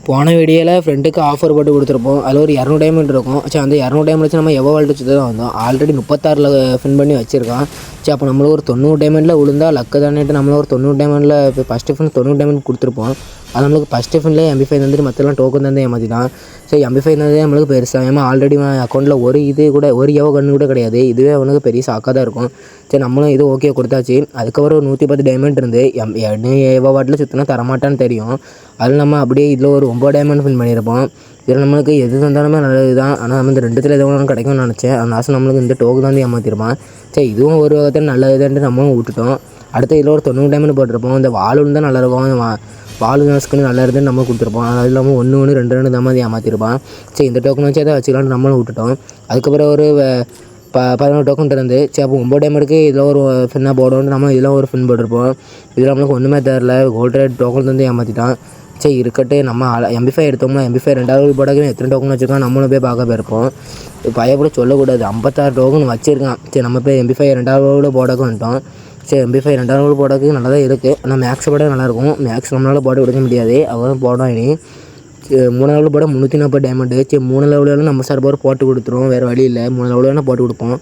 போன வீடியோவில் ஃப்ரெண்டுக்கு ஆஃபர் போட்டு கொடுத்துருப்போம். அதில் ஒரு 200 டைமண்ட் இருக்கும். சரி, அந்த 200 டைமண்ட் வச்சு நம்ம எவ்வளோ வாழ்ட்டு சுற்றி தான் வந்தோம். ஆல்ரெடி 36ல் ஃபின் பண்ணி வச்சுருக்கான். சரி, அப்போ நம்மளுக்கு ஒரு 90 டைமண்டில் விழுந்தா லக்கு தானேட்டு நம்மள ஒரு 90 டைமண்டில் இப்போ ஃபஸ்ட்டு ஃபின் 90 டைமண்ட் கொடுத்துருப்போம். அது நம்மளுக்கு ஃபஸ்ட்டு ஃபின்லேயே MP5 தந்துட்டு மற்றெல்லாம் டோக்கன் தந்து ஏமாற்றிட்டான். சரி, MP5 தந்ததே நம்மளுக்கு பெருசாக ஏமா ஆல்ரெடி அக்கௌண்ட்டில் ஒரு எவோ கன்று கூட கிடையாது. இதுவே அவனுக்கு பெரிய சாக்காக தான் இருக்கும். சரி, நம்மளும் இது ஓகே கொடுத்தாச்சு. அதுக்கப்புறம் ஒரு 110 டைமண்ட் இருந்து எவ்வளோ வாட்டில் சுற்றினா தரமாட்டான்னு தெரியும். அதில் நம்ம அப்படியே இதில் ஒரு 9 டைமண்ட் ஃபின் பண்ணியிருப்போம். இதில் நம்மளுக்கு எது தந்தாலுமே நல்லது தான். ஆனால் நம்ம இந்த 2த்தில் எது ஒன்று கிடைக்கும்னு நினச்சேன். அந்த ஆசை நம்மளுக்கு இந்த டோக்கு தான் ஏமாற்றிருப்பான். சரி, இதுவும் ஒரு வகத்தில் நல்லதுன்ட்டு நம்மளும் விட்டுட்டோம். அடுத்து இதில் ஒரு 90 டைமண்ட் போட்டிருப்போம். இந்த வால் தான் நல்லாயிருக்கும். வால் ஸ்கின் நல்லா இருக்குன்னு நம்ம கொடுத்துருப்போம். அது இல்லாமல் 1 2 தான் ஏமாற்றிருப்பான். சரி, இந்த டோக்கன் வச்சு அதை வச்சுக்கலான்னு நம்மளும் விட்டுட்டோம். அதுக்கப்புறம் ஒரு 11 டோக்கன் இருந்து சரி, அப்போ 9 டைமண்டுக்கு இதில் ஒரு ஃபின்னாக போடணும்னு நம்ம இதில் ஒரு ஃபின் போட்டிருப்போம். இதில் நம்மளுக்கு ஒன்றுமே தெரில. கோல்ட் ரேட் டோக்கன் வந்து ஏமாற்றிட்டான். சரி, இருக்கட்டு நம்ம MP5 எடுத்தோம்னா MP5 2வது போடக்கு எத்தனை டோக்கன் வச்சுருக்கான் நம்மளும் போய் பார்க்க போயிருப்போம். பயப்பட சொல்லக்கூடாது. 56 டோக்கன் வச்சுருக்கான். சரி, நம்ம போய் MP5 2வது போடக்கு வந்துட்டோம். சரி, MP5 2வது போடக்கு நல்லா தான் இருக்குது. ஆனால் மேக்ஸ் போட நல்லாயிருக்கும். மேக்ஸ் நம்மளால் போட கொடுக்க முடியாது. அவரும் போடும் இனி 3வது போட 340 டைமண்டு. சரி, 3 லெவலில் நம்ம சார் போட்டு கொடுத்துருவோம். வேறு வழி இல்லை. 3 லெவலில் போட்டு கொடுப்போம்.